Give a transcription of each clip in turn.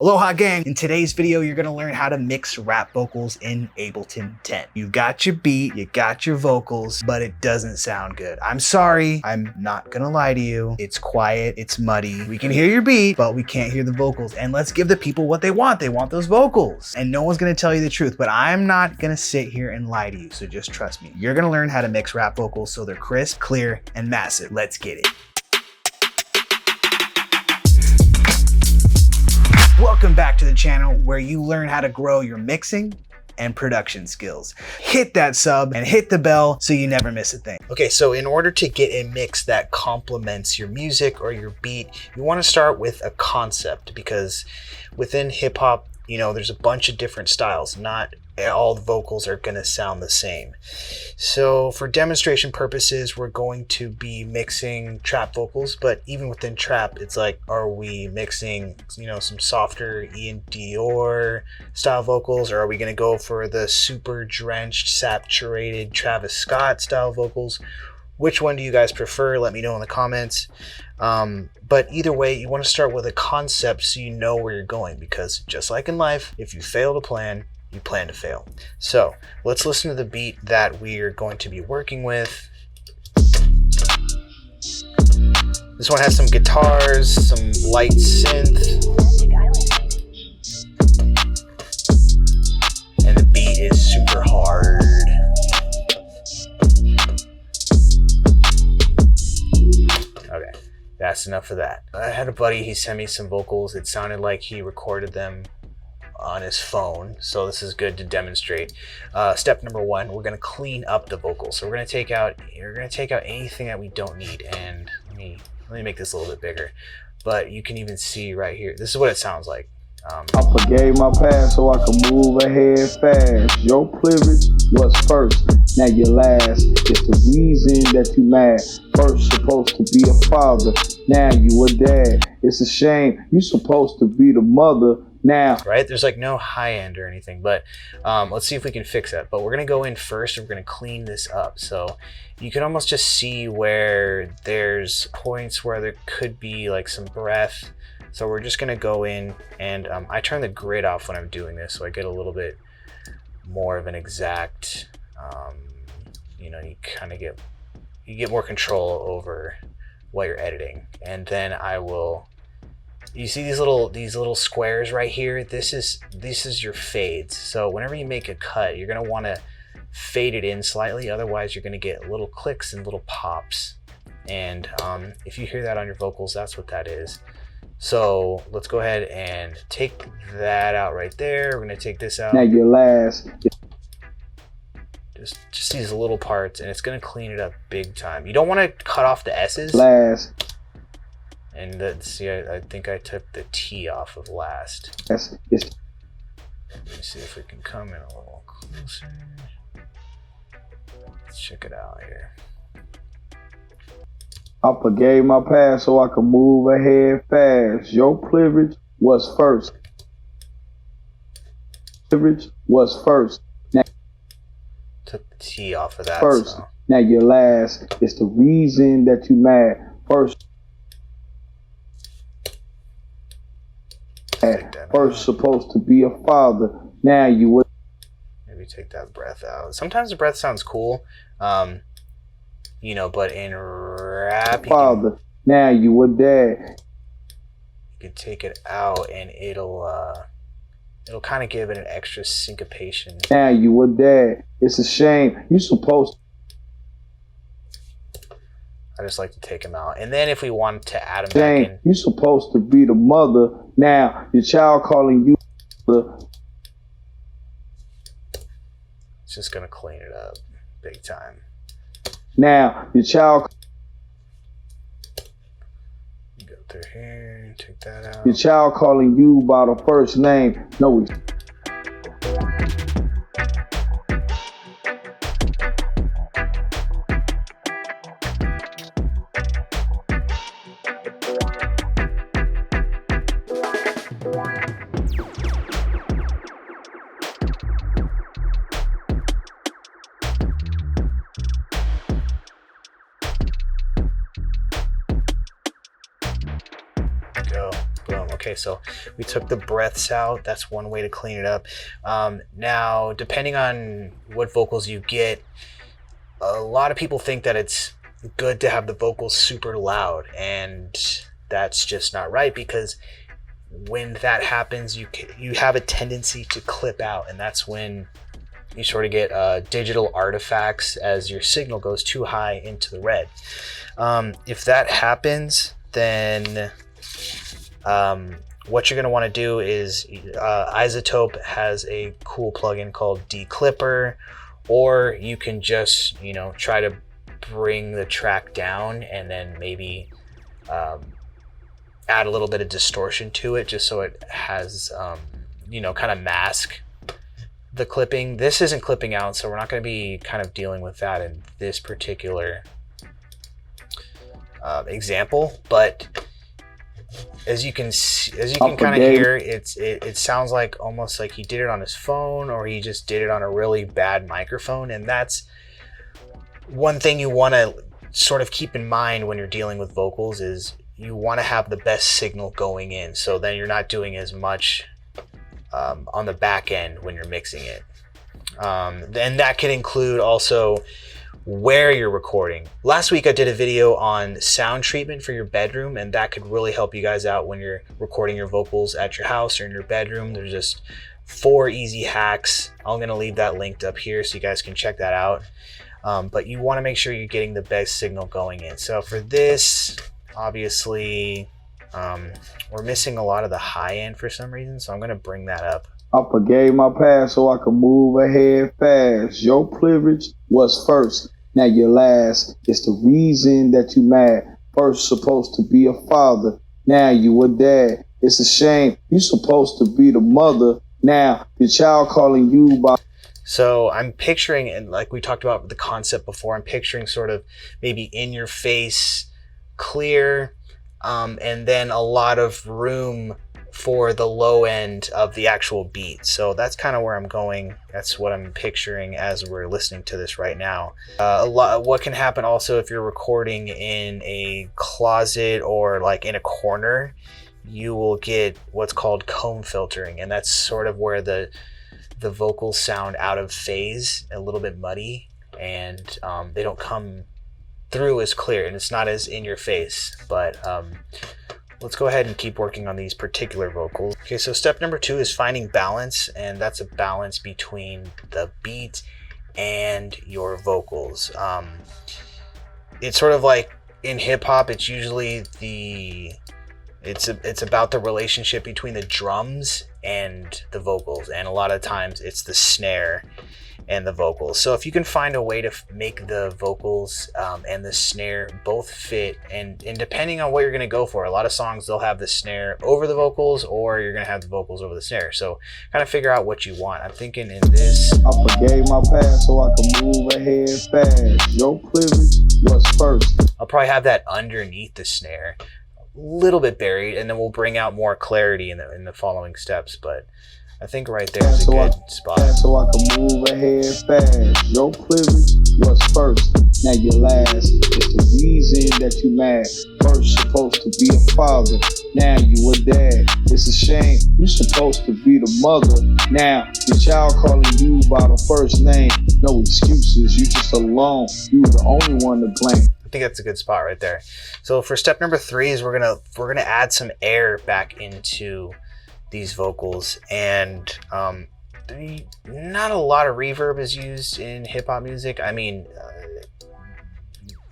Aloha gang! In today's video, you're gonna learn how to mix rap vocals in Ableton 10. You've got your beat, you got your vocals, but it doesn't sound good. I'm sorry, I'm not gonna lie to you. It's quiet, it's muddy. We can hear your beat, but we can't hear the vocals. And let's give the people what they want. They want those vocals. And no one's gonna tell you the truth, but I'm not gonna sit here and lie to you, so just trust me. You're gonna learn how to mix rap vocals so they're crisp, clear, and massive. Let's get it. Welcome back to the channel where you learn how to grow your mixing and production skills. Hit that sub and hit the bell so you never miss a thing. Okay, so in order to get a mix that complements your music or your beat, you want to start with a concept, because within hip hop, you know, there's a bunch of different styles. Not all the vocals are going to sound the same. So for demonstration purposes, we're going to be mixing trap vocals, but even within trap, it's like, are we mixing, you know, some softer Ian Dior style vocals, or are we going to go for the super drenched, saturated Travis Scott style vocals? Which one do you guys prefer? Let me know in the comments. But either way, you want to start with a concept so you know where you're going, because just like in life, if you fail to plan, you plan to fail. So let's listen to the beat that we're going to be working with. This one has some guitars, some light synth, and the beat is super hard. Okay, that's enough of that. I had a buddy, he sent me some vocals. It sounded like he recorded them on his phone, so this is good to demonstrate. Step number one, we're going to clean up the vocals. So we're going to take out anything that we don't need. And let me make this a little bit bigger, but you can even see right here, this is what it sounds like. I forgave my past so I could move ahead fast. Your privilege was first, now you're last. It's the reason that you mad. First supposed to be a father, now you a dad. It's a shame, you supposed to be the mother now. Right, there's like no high end or anything, but let's see if we can fix that. But we're gonna go in first, we're gonna clean this up. So you can almost just see where there's points where there could be like some breath. So we're just gonna go in and I turn the grid off when I'm doing this, so I get a little bit more of an exact, you know, you kind of get more control over what you're editing. And then I will, you see these little squares right here? This is your fades. So whenever you make a cut, you're gonna want to fade it in slightly, otherwise you're gonna get little clicks and little pops. And if you hear that on your vocals, that's what that is. So let's go ahead and take that out right there. We're gonna take this out. Now your last. Just these little parts, and it's gonna clean it up big time. You don't want to cut off the S's. Last. And see, I think I took the T off of last. Yes. Let me see if we can come in a little closer. Let's check it out here. I forgave my past so I could move ahead fast. Your privilege was first. Privilege was first. Now, took the T off of that. First. So. Now you're last. It's the reason that you mad. First. First supposed to be a father. Now you would. Maybe take that breath out. Sometimes the breath sounds cool. You know, but in rap, father, now you a dad. You can take it out and it'll kind of give it an extra syncopation. Now you a dad. It's a shame. You supposed. I just like to take them out. And then if we want to add them back in. You supposed to be the mother. Now your child calling you the. It's just gonna clean it up big time. Now your child. Go through here, take that out. Your child calling you by the first name. No. Okay, so we took the breaths out. That's one way to clean it up. Now, depending on what vocals you get, a lot of people think that it's good to have the vocals super loud, and that's just not right, because when that happens, you have a tendency to clip out, and that's when you sort of get digital artifacts as your signal goes too high into the red. If that happens, then what you're going to want to do is Isotope has a cool plugin called Declipper, or you can just, try to bring the track down and then maybe add a little bit of distortion to it, just so it has, kind of mask the clipping. This isn't clipping out, so we're not going to be kind of dealing with that in this particular example. But as you can kind of hear, it sounds like almost like he did it on his phone, or he just did it on a really bad microphone. And that's one thing you want to sort of keep in mind when you're dealing with vocals, is you want to have the best signal going in, so then you're not doing as much on the back end when you're mixing it. And that can include also where you're recording. Last week I did a video on sound treatment for your bedroom, and that could really help you guys out when you're recording your vocals at your house or in your bedroom. There's just 4 easy hacks. I'm going to leave that linked up here so you guys can check that out. But you want to make sure you're getting the best signal going in. So for this, obviously, we're missing a lot of the high end for some reason, so I'm going to bring that up. I forgave my past so I could move ahead fast. Your privilege was first, now your last. It's the reason that you mad. First supposed to be a father, now you a dad. It's a shame, you supposed to be the mother, now the child calling you by... So I'm picturing, and like we talked about the concept before, I'm picturing sort of maybe in your face, clear, and then a lot of room for the low end of the actual beat. So that's kind of where I'm going. That's what I'm picturing as we're listening to this right now. What can happen also if you're recording in a closet or like in a corner, you will get what's called comb filtering, and that's sort of where the vocals sound out of phase, a little bit muddy, and they don't come through as clear, and it's not as in your face. But let's go ahead and keep working on these particular vocals. Okay, so step number 2 is finding balance, and that's a balance between the beat and your vocals. It's sort of like in hip hop, it's usually it's about the relationship between the drums and the vocals, and a lot of times it's the snare and the vocals. So if you can find a way to make the vocals and the snare both fit, and depending on what you're going to go for, a lot of songs they'll have the snare over the vocals, or you're going to have the vocals over the snare. So kind of figure out what you want. I'm thinking in this, I forgave my past so I could move ahead fast. Your privilege was first. I'll probably have that underneath the snare, a little bit buried, and then we'll bring out more clarity in the following steps. But I think right there is a good spot. So I can move ahead fast. Your privilege was first, now your last. It's the reason that you mad. First supposed to be a father, now you a dad. It's a shame, you supposed to be the mother, now the child calling you by the first name. No excuses, you just alone. You the only one to blame. I think that's a good spot right there. So for step number 3 is we're gonna add some air back into these vocals, and not a lot of reverb is used in hip-hop music. I mean,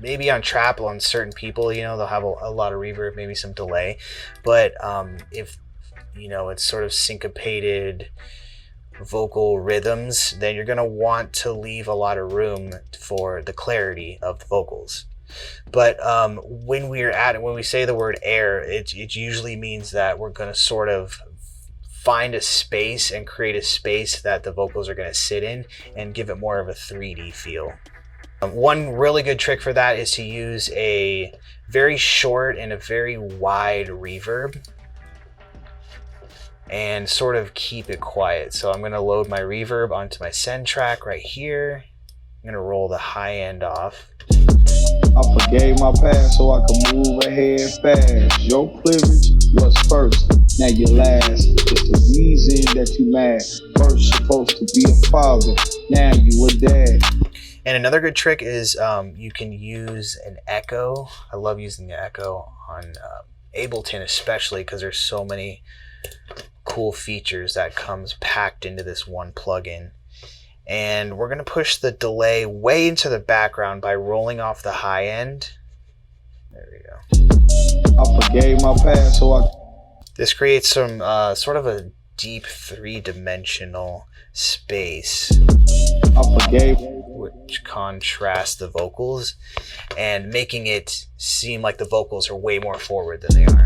maybe on trap, on certain people, they'll have a lot of reverb, maybe some delay, but if it's sort of syncopated vocal rhythms, then you're going to want to leave a lot of room for the clarity of the vocals. But when we say the word air, it usually means that we're going to sort of find a space and create a space that the vocals are going to sit in and give it more of a 3D feel. One really good trick for that is to use a very short and a very wide reverb and sort of keep it quiet. So I'm going to load my reverb onto my send track right here. I'm going to roll the high end off. I forgave my past so I could move ahead fast. Your privilege was first, now you're last. It's the reason that you mad. First supposed to be a father, now you a dad. And another good trick is you can use an echo. I love using the echo on Ableton especially because there's so many cool features that comes packed into this one plugin. And we're going to push the delay way into the background by rolling off the high end. There we go. I forgave my past so This creates some sort of a deep three-dimensional space, I forgave, which contrasts the vocals and making it seem like the vocals are way more forward than they are.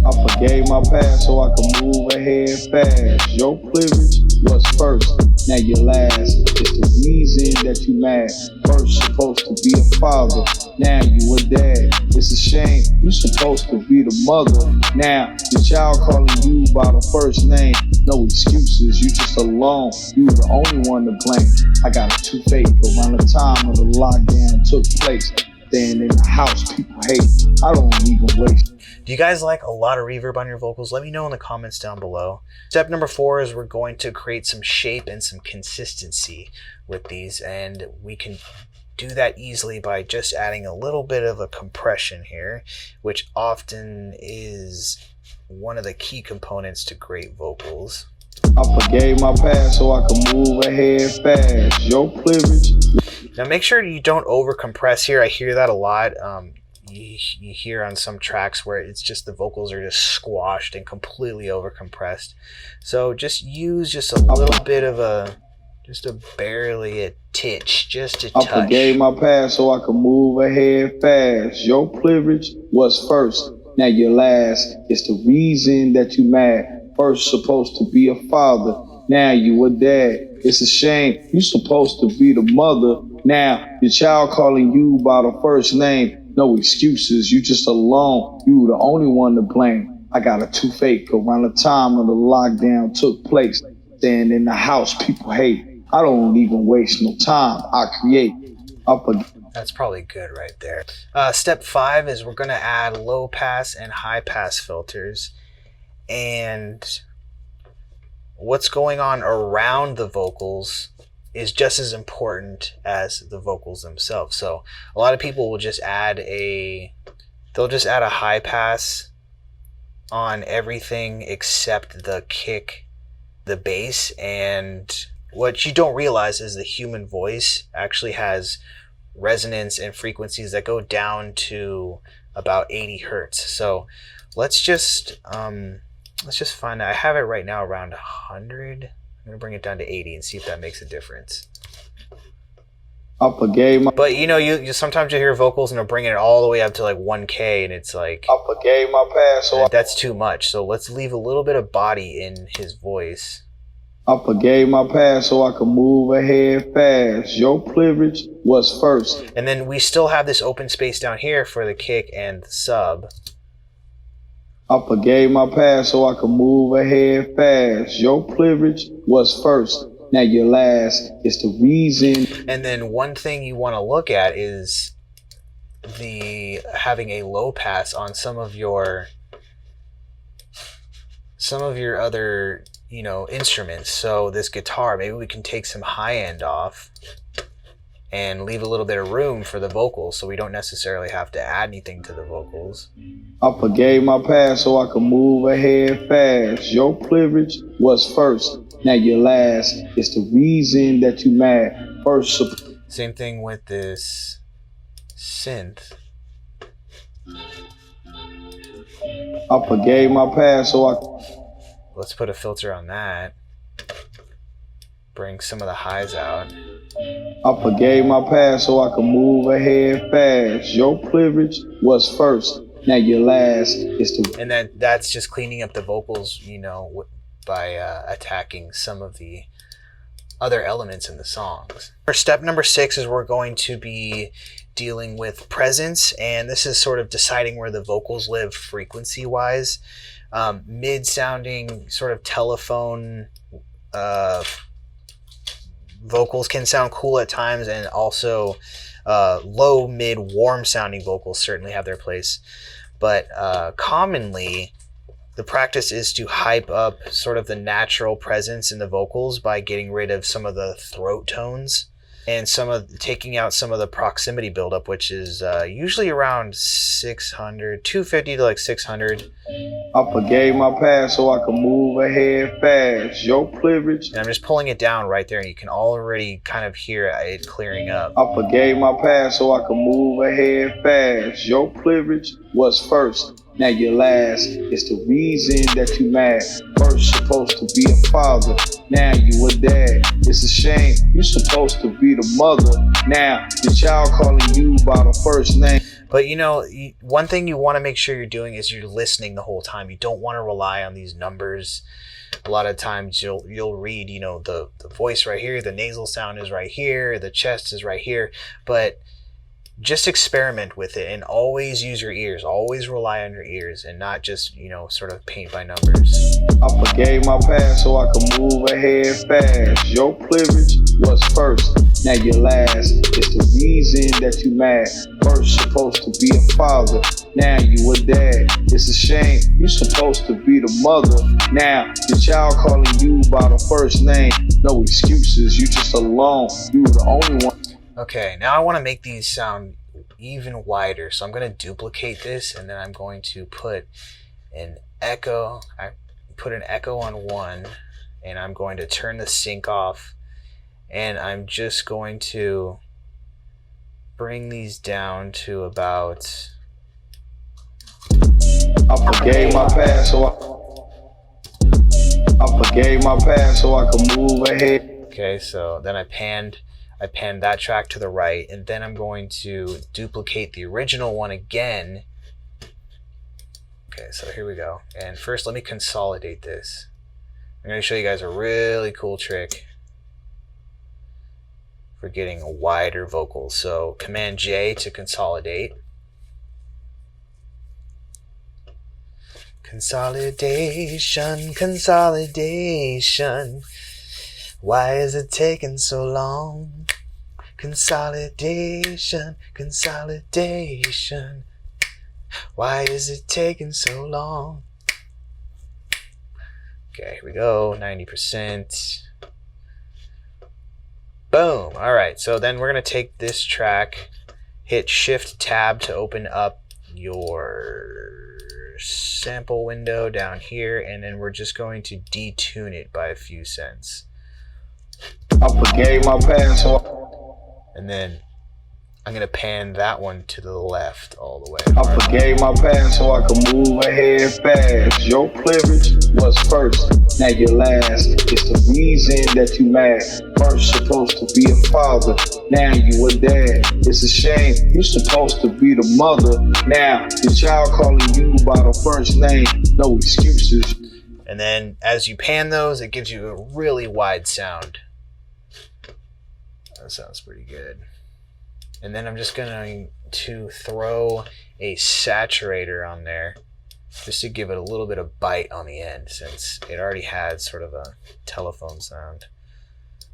I forgave my past so I could move ahead fast. Your privilege was first, now you're last. It's the reason that you mad. First supposed to be a father, now you a dad. It's a shame, you supposed to be the mother. Now your child calling you by the first name. No excuses, you just alone. You the only one to blame. I got a toothache around the time of the lockdown took place. Staying in the house, people hate. I don't even waste. Do you guys like a lot of reverb on your vocals? Let me know in the comments down below. Step number 4 is we're going to create some shape and some consistency with these, and we can do that easily by just adding a little bit of a compression here, which often is one of the key components to great vocals. I forgave my past so I could move ahead fast. Your privilege. Now make sure you don't over compress here. I hear that a lot. You hear on some tracks where it's just the vocals are just squashed and completely over compressed. So just use just a little bit of barely a titch, just a touch. I forgave my past so I could move ahead fast. Your privilege was first, now you're last. It's the reason that you mad. First supposed to be a father, now you a dad. It's a shame, you supposed to be the mother. Now your child calling you by the first name. No excuses, you just alone. You the only one to blame. I got a toothache around the time of the lockdown took place. Staying in the house, people hate. I don't even waste no time, I create. That's probably good right there. Step 5 is we're going to add low pass and high pass filters. And what's going on around the vocals is just as important as the vocals themselves. So a lot of people will just add a high pass on everything except the kick, the bass, and what you don't realize is the human voice actually has resonance and frequencies that go down to about 80 hertz. So let's just find out. I have it right now around 100. I'm gonna bring it down to 80 and see if that makes a difference. I forgave my. But you sometimes you hear vocals and they're bringing it all the way up to like 1K, and it's like I forgave my past, so that's too much. So let's leave a little bit of body in his voice. I forgave my past so I could move ahead fast. Your privilege was first. And then we still have this open space down here for the kick and the sub. I forgave my past so I could move ahead fast. Your privilege was first, now you're last. It's the reason. And then one thing you want to look at is having a low pass on some of your other instruments. So this guitar, maybe we can take some high end off and leave a little bit of room for the vocals, so we don't necessarily have to add anything to the vocals. I forgave my past so I could move ahead fast. Your privilege was first, now you're last. It's the reason that you mad. First. Same thing with this synth. I forgave my past so Let's put a filter on that. Bring some of the highs out. I forgave my past so I could move ahead fast. Your privilege was first, now you're last. And then that's just cleaning up the vocals, by attacking some of the other elements in the songs. For step number 6 is we're going to be dealing with presence, and this is sort of deciding where the vocals live frequency-wise. Mid-sounding sort of telephone vocals can sound cool at times, and also Low, mid, warm sounding vocals certainly have their place, but commonly the practice is to hype up sort of the natural presence in the vocals by getting rid of some of the throat tones and taking out some of the proximity buildup, which is usually around 600, 250 to like 600. I forgave my past so I can move ahead fast. Your privilege. And I'm just pulling it down right there, and you can already kind of hear it clearing up. I forgave my past so I can move ahead fast. Your privilege was first, now your last. It's the reason that you mad. First supposed to be a father, now you a dad. It's a shame, you supposed to be the mother. Now the child calling you by the first name. But you know, one thing you want to make sure you're doing is you're listening the whole time. You don't want to rely on these numbers. A lot of times you'll read, you know, the voice right here, the nasal sound is right here, the chest is right here, but just experiment with it and always use your ears. Always rely on your ears and not just, you know, sort of paint by numbers. I forgave my past so I can move ahead fast. Your privilege was first, now your last. It's the reason that you mad. First supposed to be a father, now you a dad. It's a shame, you supposed to be the mother. Now the child calling you by the first name. No excuses, you just alone. You the only one. Okay, now I want to make these sound even wider. So I'm going to duplicate this, and then I'm going to put an echo. I put an echo on one, and I'm going to turn the sync off, and I'm just going to bring these down to about... I forgave my past so I forgave my past so I can move ahead. Okay, so then I panned that track to the right, and then I'm going to duplicate the original one again. Okay, so here we go. And first, let me consolidate this. I'm going to show you guys a really cool trick for getting a wider vocal. So Command J to consolidate. Consolidation, consolidation. Why is it taking so long? Consolidation, consolidation. Why is it taking so long? Okay, here we go, 90%. Boom. All right, so then we're going to take this track, hit Shift Tab to open up your sample window down here, and then we're just going to detune it by a few cents. I forgave my past and then I'm going to pan that one to the left all the way. I forgave my past so I could move ahead fast. Your privilege was first, now your last. It's the reason that you mad. First supposed to be a father, now you a dad. It's a shame, you supposed to be the mother. Now the child calling you by the first name. No excuses. And then as you pan those, it gives you a really wide sound. That sounds pretty good. And then I'm just going to throw a saturator on there just to give it a little bit of bite on the end, since it already had sort of a telephone sound.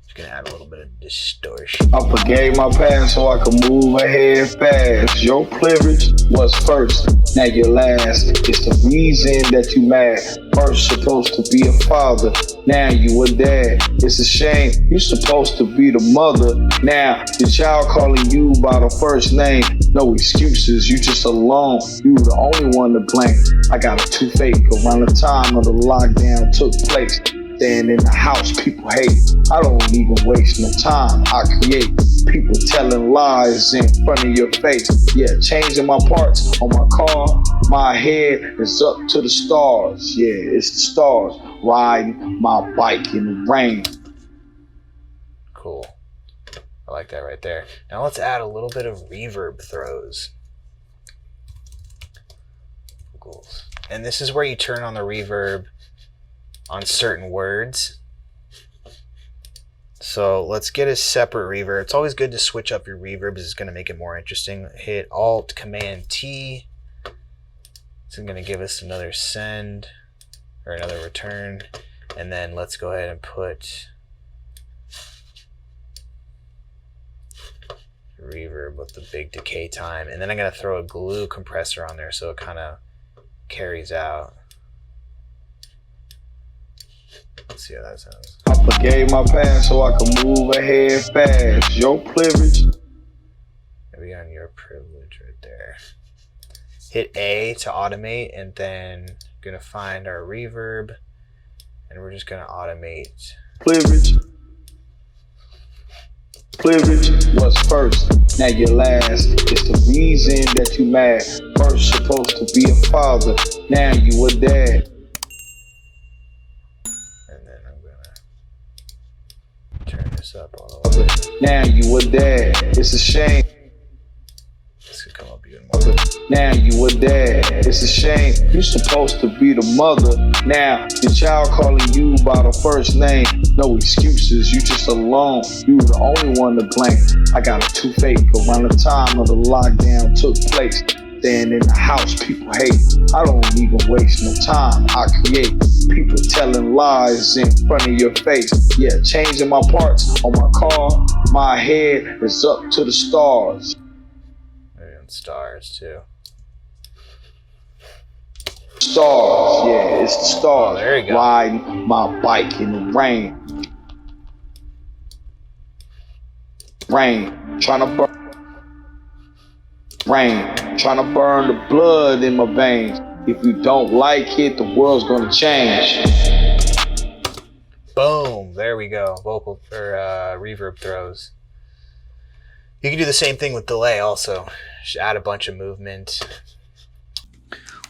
Just going to add a little bit of distortion. I forgave my past so I could move ahead fast. Your privilege was first, now your last. It's the reason that you mad. First supposed to be a father, now you a dad. It's a shame, you supposed to be the mother. Now the child calling you by the first name. No excuses, you just alone. You the only one to blame. I got a toothache around the time of the lockdown took place. Staying in the house, people hate. I don't even waste no time. I create people telling lies in front of your face. Yeah, changing my parts on my car. My head is up to the stars. Yeah, it's the stars riding my bike in the rain. Cool. I like that right there. Now let's add a little bit of reverb throws. And this is where you turn on the reverb on certain words. So let's get a separate reverb. It's always good to switch up your reverbs. It's going to make it more interesting. Hit Alt Command T. It's going to give us another send or another return. And then let's go ahead and put reverb with the big decay time. And then I'm going to throw a glue compressor on there so it kind of carries out. Let's see how that sounds. I forgave my past so I can move ahead fast. Your privilege. Maybe on your privilege right there. Hit A to automate, and then gonna find our reverb, and we're just gonna automate. Privilege. Privilege was first, now you're last. It's the reason that you mad. First supposed to be a father, now you a dad. And then I'm gonna turn this up all the way. Now you a dad, it's a shame. This could come up even more. Now you a dad, it's a shame. You supposed to be the mother. Now your child calling you by the first name. No excuses, you just alone. You the only one to blame. I got a toothache around the time of the lockdown took place. Staying in the house, people hate. I don't even waste no time, I create. People telling lies in front of your face. Yeah, changing my parts on my car. My head is up to the stars. Stars too. Stars, yeah, it's the stars. Oh, there you go. Riding my bike in the rain. Rain, trying to burn the blood in my veins. If you don't like it, the world's gonna change. Boom, there we go. Vocal or reverb throws. You can do the same thing with delay also. Just add a bunch of movement.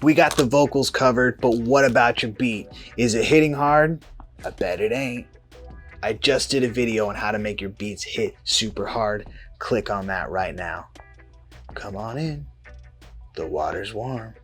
We got the vocals covered, but what about your beat? Is it hitting hard? I bet it ain't. I just did a video on how to make your beats hit super hard. Click on that right now. Come on in. The water's warm.